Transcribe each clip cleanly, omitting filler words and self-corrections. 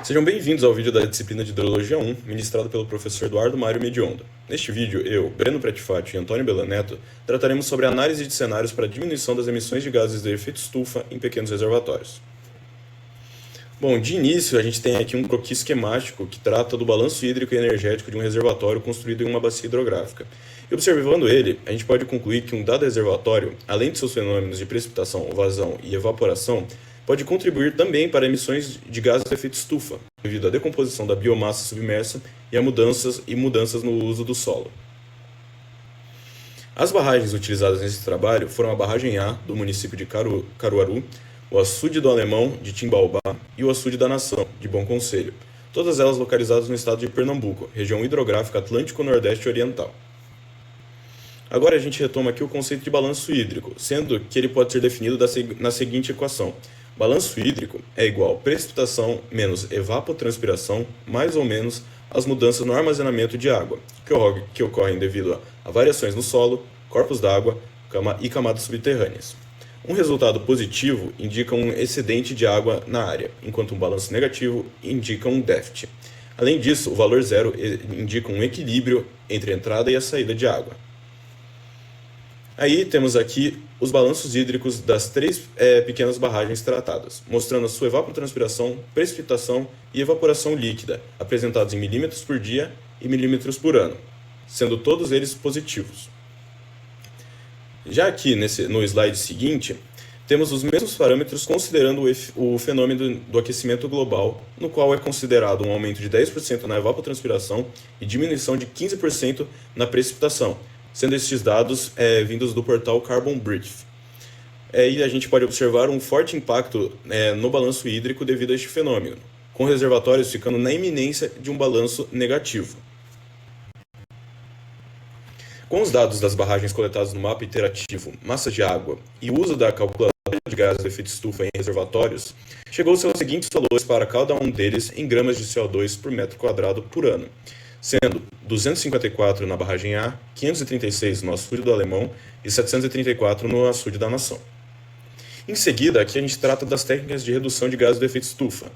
Sejam bem-vindos ao vídeo da disciplina de Hidrologia 1, ministrado pelo professor Eduardo Mário Mediondo. Neste vídeo, eu, Breno Pretifati e Antônio Belaneto trataremos sobre a análise de cenários para a diminuição das emissões de gases de efeito estufa em pequenos reservatórios. Bom, de início, a gente tem aqui um croquis esquemático que trata do balanço hídrico e energético de um reservatório construído em uma bacia hidrográfica. E observando ele, a gente pode concluir que um dado reservatório, além de seus fenômenos de precipitação, vazão e evaporação, pode contribuir também para emissões de gases de efeito estufa, devido à decomposição da biomassa submersa e a mudanças no uso do solo. As barragens utilizadas nesse trabalho foram a barragem A, do município de Caruaru, o açude do Alemão, de Timbaúba, e o açude da Nação, de Bom Conselho, todas elas localizadas no estado de Pernambuco, região hidrográfica Atlântico-Nordeste Oriental. Agora a gente retoma aqui o conceito de balanço hídrico, sendo que ele pode ser definido na seguinte equação. Balanço hídrico é igual a precipitação menos evapotranspiração mais ou menos as mudanças no armazenamento de água, que ocorrem devido a variações no solo, corpos d'água e camadas subterrâneas. Um resultado positivo indica um excedente de água na área, enquanto um balanço negativo indica um déficit. Além disso, o valor zero indica um equilíbrio entre a entrada e a saída de água. Aí temos aqui os balanços hídricos das três pequenas barragens tratadas, mostrando a sua evapotranspiração, precipitação e evaporação líquida, apresentados em milímetros por dia e milímetros por ano, sendo todos eles positivos. Já aqui no slide seguinte, temos os mesmos parâmetros considerando o fenômeno do aquecimento global, no qual é considerado um aumento de 10% na evapotranspiração e diminuição de 15% na precipitação, sendo estes dados vindos do portal Carbon Brief. E a gente pode observar um forte impacto no balanço hídrico devido a este fenômeno, com reservatórios ficando na iminência de um balanço negativo. Com os dados das barragens coletados no mapa interativo Massa de Água e o uso da calculadora de gases de efeito estufa em reservatórios, chegou-se aos seguintes valores para cada um deles em gramas de CO2 por metro quadrado por ano, sendo 254 na barragem A, 536 no açude do Alemão e 734 no açude da Nação. Em seguida, aqui a gente trata das técnicas de redução de gases do efeito estufa.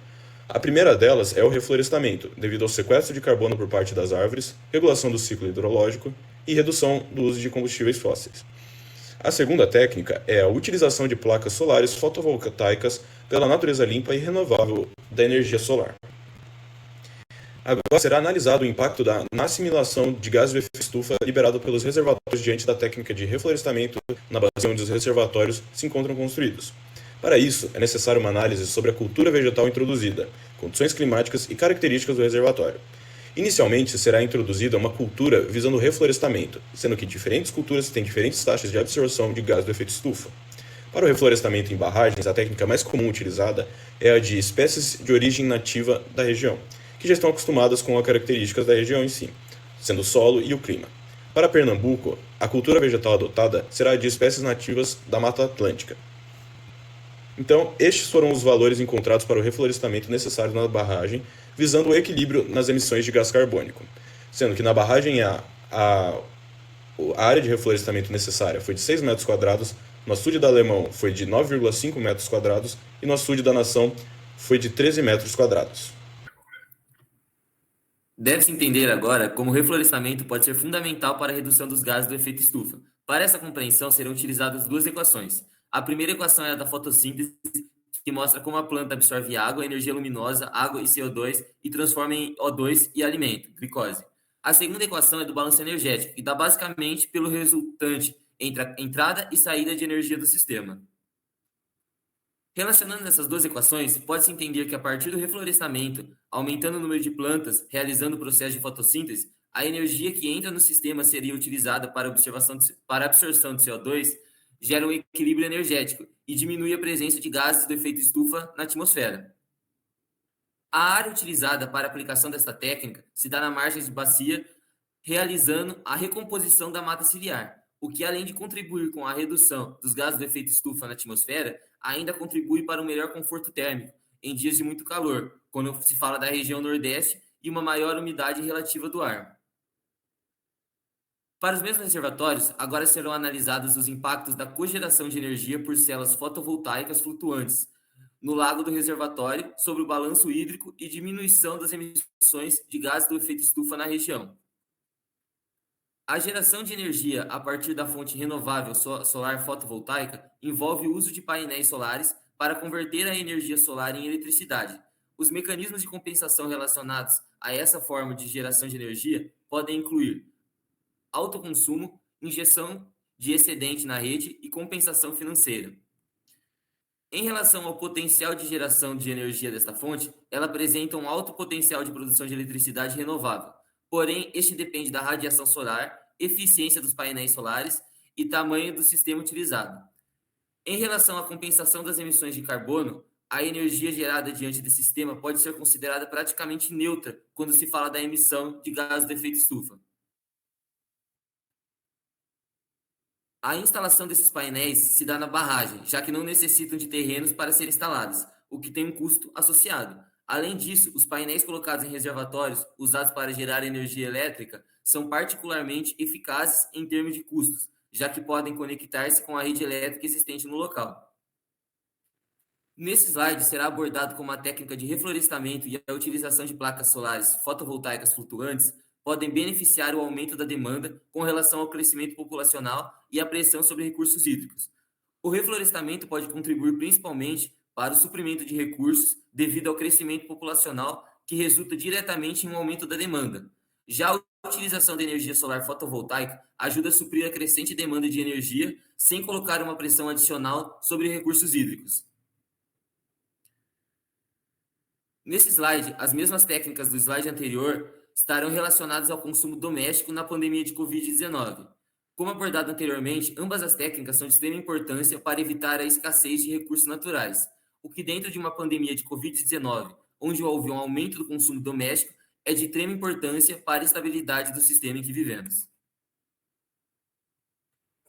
A primeira delas é o reflorestamento, devido ao sequestro de carbono por parte das árvores, regulação do ciclo hidrológico e redução do uso de combustíveis fósseis. A segunda técnica é a utilização de placas solares fotovoltaicas pela natureza limpa e renovável da energia solar. Agora será analisado o impacto na assimilação de gases de efeito estufa liberado pelos reservatórios diante da técnica de reflorestamento na bacia onde os reservatórios se encontram construídos. Para isso, é necessário uma análise sobre a cultura vegetal introduzida, condições climáticas e características do reservatório. Inicialmente, será introduzida uma cultura visando o reflorestamento, sendo que diferentes culturas têm diferentes taxas de absorção de gás do efeito estufa. Para o reflorestamento em barragens, a técnica mais comum utilizada é a de espécies de origem nativa da região, que já estão acostumadas com as características da região em si, sendo o solo e o clima. Para Pernambuco, a cultura vegetal adotada será a de espécies nativas da Mata Atlântica. Então, estes foram os valores encontrados para o reflorestamento necessário na barragem, visando o equilíbrio nas emissões de gás carbônico, sendo que na barragem a área de reflorestamento necessária foi de 6 metros quadrados, no açude da Alemão foi de 9,5 metros quadrados e no açude da Nação foi de 13 metros quadrados. Deve-se entender agora como o reflorestamento pode ser fundamental para a redução dos gases do efeito estufa. Para essa compreensão serão utilizadas duas equações. A primeira equação é a da fotossíntese, que mostra como a planta absorve água, energia luminosa, água e CO2 e transforma em O2 e alimento, glicose. A segunda equação é do balanço energético, que dá basicamente pelo resultante entre a entrada e saída de energia do sistema. Relacionando essas duas equações, pode-se entender que a partir do reflorestamento, aumentando o número de plantas realizando o processo de fotossíntese, a energia que entra no sistema seria utilizada para a absorção de CO2, gera um equilíbrio energético e diminui a presença de gases do efeito estufa na atmosfera. A área utilizada para a aplicação desta técnica se dá na margem de bacia, realizando a recomposição da mata ciliar, o que, além de contribuir com a redução dos gases do efeito estufa na atmosfera, ainda contribui para um melhor conforto térmico em dias de muito calor, quando se fala da região Nordeste e uma maior umidade relativa do ar. Para os mesmos reservatórios, agora serão analisados os impactos da cogeração de energia por células fotovoltaicas flutuantes, no lago do reservatório sobre o balanço hídrico e diminuição das emissões de gases do efeito estufa na região. A geração de energia a partir da fonte renovável solar fotovoltaica envolve o uso de painéis solares para converter a energia solar em eletricidade. Os mecanismos de compensação relacionados a essa forma de geração de energia podem incluir autoconsumo, injeção de excedente na rede e compensação financeira. Em relação ao potencial de geração de energia desta fonte, ela apresenta um alto potencial de produção de eletricidade renovável. Porém, este depende da radiação solar, eficiência dos painéis solares e tamanho do sistema utilizado. Em relação à compensação das emissões de carbono, a energia gerada diante desse sistema pode ser considerada praticamente neutra quando se fala da emissão de gases do efeito estufa. A instalação desses painéis se dá na barragem, já que não necessitam de terrenos para serem instalados, o que tem um custo associado. Além disso, os painéis colocados em reservatórios, usados para gerar energia elétrica, são particularmente eficazes em termos de custos, já que podem conectar-se com a rede elétrica existente no local. Nesse slide será abordado como a técnica de reflorestamento e a utilização de placas solares fotovoltaicas flutuantes podem beneficiar o aumento da demanda com relação ao crescimento populacional e a pressão sobre recursos hídricos. O reflorestamento pode contribuir principalmente para o suprimento de recursos devido ao crescimento populacional que resulta diretamente em um aumento da demanda. Já a utilização da energia solar fotovoltaica ajuda a suprir a crescente demanda de energia sem colocar uma pressão adicional sobre recursos hídricos. Nesse slide, as mesmas técnicas do slide anterior estarão relacionadas ao consumo doméstico na pandemia de Covid-19. Como abordado anteriormente, ambas as técnicas são de extrema importância para evitar a escassez de recursos naturais, o que dentro de uma pandemia de Covid-19, onde houve um aumento do consumo doméstico, é de extrema importância para a estabilidade do sistema em que vivemos.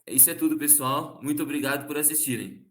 Isso é tudo, pessoal. Muito obrigado por assistirem.